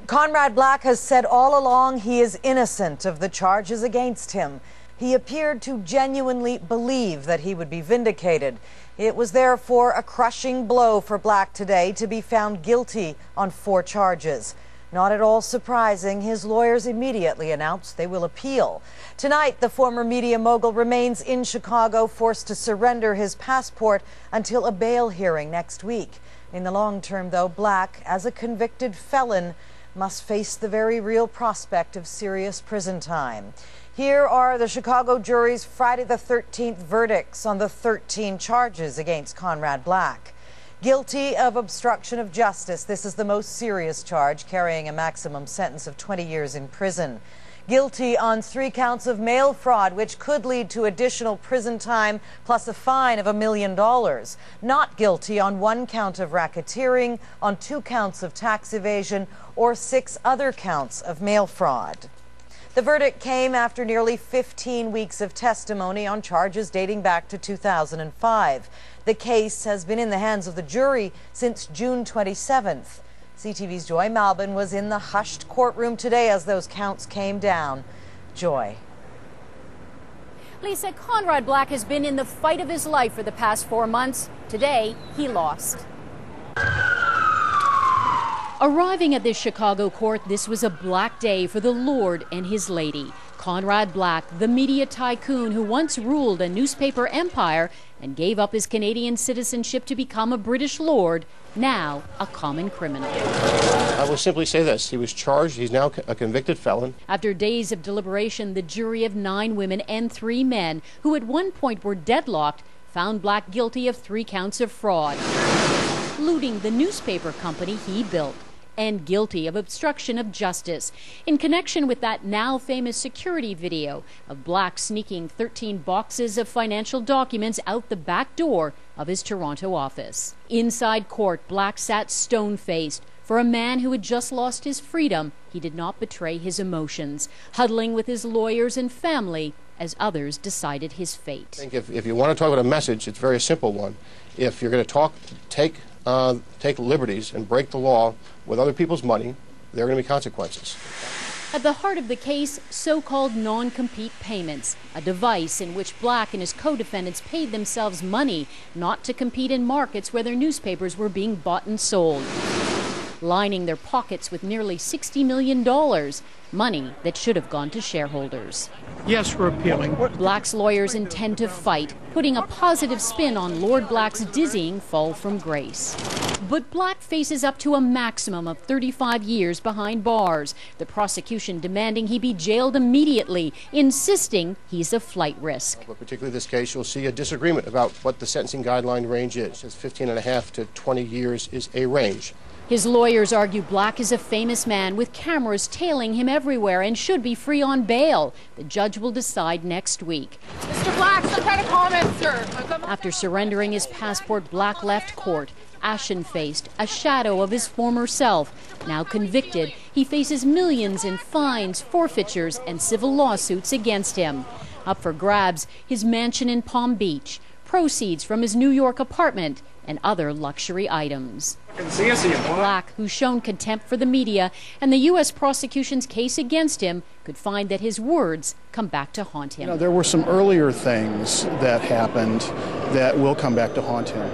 Conrad Black has said all along he is innocent of the charges against him. He appeared to genuinely believe that he would be vindicated. It was therefore a crushing blow for Black today to be found guilty on 4 charges. Not at all surprising, his lawyers immediately announced they will appeal. Tonight, the former media mogul remains in Chicago, forced to surrender his passport until a bail hearing next week. In the long term, though, Black, as a convicted felon, must face the very real prospect of serious prison time. Here are the Chicago jury's Friday the 13th verdicts on the 13 charges against Conrad Black. Guilty of obstruction of justice. This is the most serious charge, carrying a maximum sentence of 20 years in prison. Guilty on 3 counts of mail fraud, which could lead to additional prison time plus a fine of $1 million. Not guilty on 1 count of racketeering, on 2 counts of tax evasion, or 6 other counts of mail fraud. The verdict came after nearly 15 weeks of testimony on charges dating back to 2005. The case has been in the hands of the jury since June 27th. CTV's Joy Malbin was in the hushed courtroom today as those counts came down. Joy. Lisa, Conrad Black has been in the fight of his life for the past 4 months. Today, he lost. Arriving at this Chicago court, this was a black day for the Lord and his lady. Conrad Black, the media tycoon who once ruled a newspaper empire and gave up his Canadian citizenship to become a British lord, now a common criminal. I will simply say this. He was charged. He's now a convicted felon. After days of deliberation, the jury of 9 women and 3 men, who at one point were deadlocked, found Black guilty of 3 counts of fraud, looting the newspaper company he built, and guilty of obstruction of justice in connection with that now famous security video of Black sneaking 13 boxes of financial documents out the back door of his Toronto office. Inside court, Black sat stone-faced. For a man who had just lost his freedom, he did not betray his emotions, huddling with his lawyers and family as others decided his fate. I think if you want to talk about a message, it's a very simple one. If you're going to take liberties and break the law with other people's money, there are going to be consequences. At the heart of the case, so-called non-compete payments, a device in which Black and his co-defendants paid themselves money not to compete in markets where their newspapers were being bought and sold, lining their pockets with nearly $60 million, money that should have gone to shareholders. Yes, we're appealing. Black's lawyers intend to fight, putting a positive spin on Lord Black's dizzying fall from grace. But Black faces up to a maximum of 35 years behind bars, the prosecution demanding he be jailed immediately, insisting he's a flight risk. But particularly this case, you'll see a disagreement about what the sentencing guideline range is. It's 15.5 to 20 years is a range. His lawyers argue Black is a famous man with cameras tailing him everywhere and should be free on bail. The judge will decide next week. Mr. Black, some kind of comment, sir. After surrendering his passport, Black left court, ashen-faced, a shadow of his former self. Now convicted, he faces millions in fines, forfeitures, and civil lawsuits against him. Up for grabs, his mansion in Palm Beach, proceeds from his New York apartment, and other luxury items. Black, who's shown contempt for the media and the U.S. prosecution's case against him, could find that his words come back to haunt him. You know, there were some earlier things that happened that will come back to haunt him.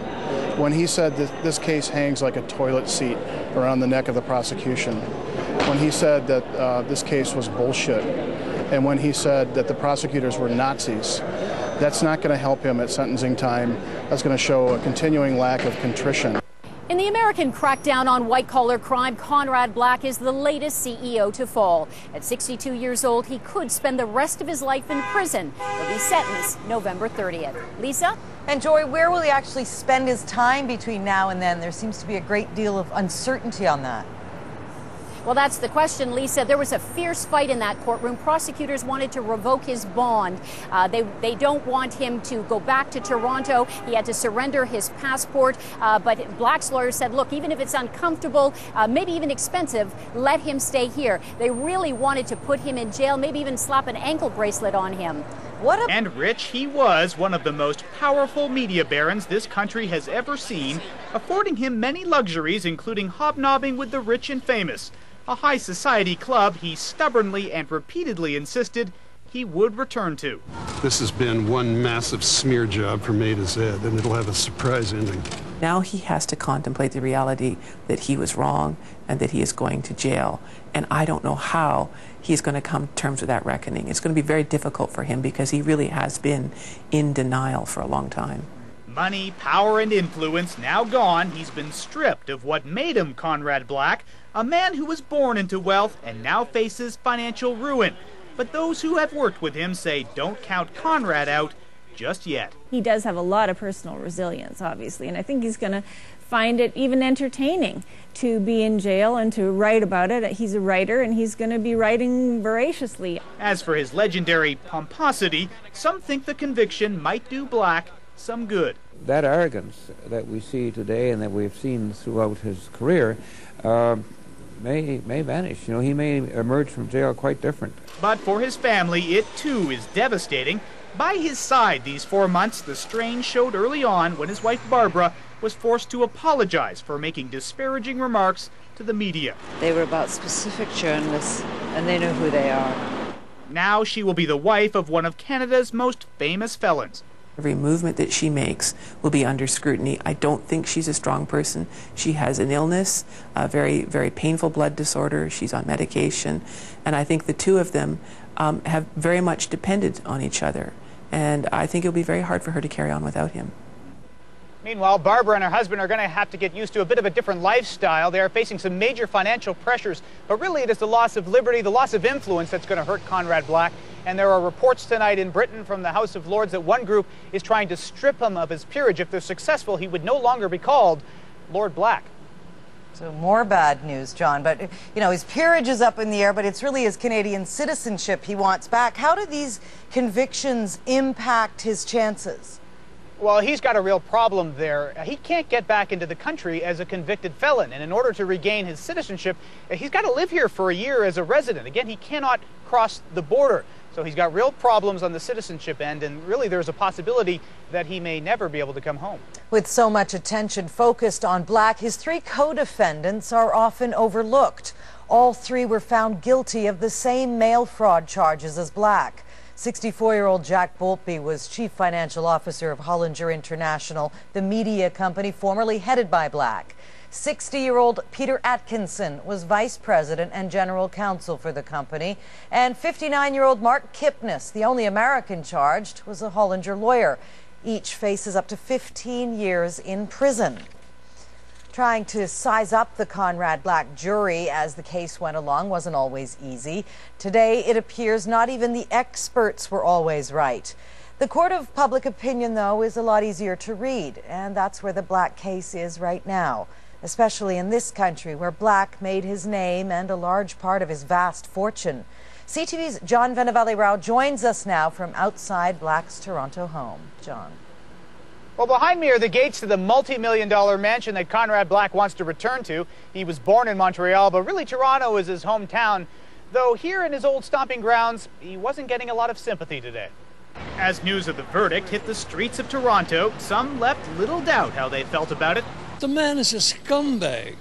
When he said that this case hangs like a toilet seat around the neck of the prosecution, when he said that this case was bullshit, and when he said that the prosecutors were Nazis, that's not going to help him at sentencing time. That's going to show a continuing lack of contrition. In the American crackdown on white-collar crime, Conrad Black is the latest CEO to fall. At 62 years old, he could spend the rest of his life in prison. He'll be sentenced November 30th. Lisa? And Joy, where will he actually spend his time between now and then? There seems to be a great deal of uncertainty on that. Well, that's the question, Lisa. There was a fierce fight in that courtroom. Prosecutors wanted to revoke his bond. They don't want him to go back to Toronto. He had to surrender his passport. But Black's lawyers said, look, even if it's uncomfortable, maybe even expensive, let him stay here. They really wanted to put him in jail, maybe even slap an ankle bracelet on him. And rich he was, one of the most powerful media barons this country has ever seen, affording him many luxuries, including hobnobbing with the rich and famous. a high society club he stubbornly and repeatedly insisted he would return to. This has been one massive smear job from A to Z, and it'll have a surprise ending. Now he has to contemplate the reality that he was wrong and that he is going to jail. And I don't know how he's going to come to terms with that reckoning. It's going to be very difficult for him because he really has been in denial for a long time. Money, power, and influence now gone, he's been stripped of what made him Conrad Black, a man who was born into wealth and now faces financial ruin. But those who have worked with him say don't count Conrad out just yet. He does have a lot of personal resilience, obviously, and I think he's going to find it even entertaining to be in jail and to write about it. He's a writer, and he's going to be writing voraciously. As for his legendary pomposity, some think the conviction might do Black some good. That arrogance that we see today and that we've seen throughout his career may vanish. You know, he may emerge from jail quite different. But for his family, it too is devastating. By his side these 4 months, the strain showed early on when his wife Barbara was forced to apologize for making disparaging remarks to the media. They were about specific journalists, and they know who they are. Now she will be the wife of one of Canada's most famous felons. Every movement that she makes will be under scrutiny. I don't think she's a strong person. She has an illness, a very, very painful blood disorder. She's on medication. And I think the two of them have very much depended on each other. And I think it'll be very hard for her to carry on without him. Meanwhile, Barbara and her husband are going to have to get used to a bit of a different lifestyle. They are facing some major financial pressures, but really it is the loss of liberty, the loss of influence that's going to hurt Conrad Black. And there are reports tonight in Britain from the House of Lords that one group is trying to strip him of his peerage. If they're successful, he would no longer be called Lord Black. So more bad news, John. But, you know, his peerage is up in the air, but it's really his Canadian citizenship he wants back. How do these convictions impact his chances? Well, he's got a real problem there. He can't get back into the country as a convicted felon. And in order to regain his citizenship, he's got to live here for a year as a resident. Again, he cannot cross the border. So he's got real problems on the citizenship end, and really there's a possibility that he may never be able to come home. With so much attention focused on Black, his 3 co-defendants are often overlooked. All 3 were found guilty of the same mail fraud charges as Black. 64-year-old Jack Boltby was chief financial officer of Hollinger International, the media company formerly headed by Black. 60-year-old Peter Atkinson was vice president and general counsel for the company. And 59-year-old Mark Kipnis, the only American charged, was a Hollinger lawyer. Each faces up to 15 years in prison. Trying to size up the Conrad Black jury as the case went along wasn't always easy. Today, it appears not even the experts were always right. The court of public opinion, though, is a lot easier to read, and that's where the Black case is right now, especially in this country where Black made his name and a large part of his vast fortune. CTV's John Venevali-Rao joins us now from outside Black's Toronto home. John. Well, behind me are the gates to the multi-million-dollar mansion that Conrad Black wants to return to. He was born in Montreal, but really Toronto is his hometown. Though here in his old stomping grounds, he wasn't getting a lot of sympathy today. As news of the verdict hit the streets of Toronto, some left little doubt how they felt about it. The man is a scumbag.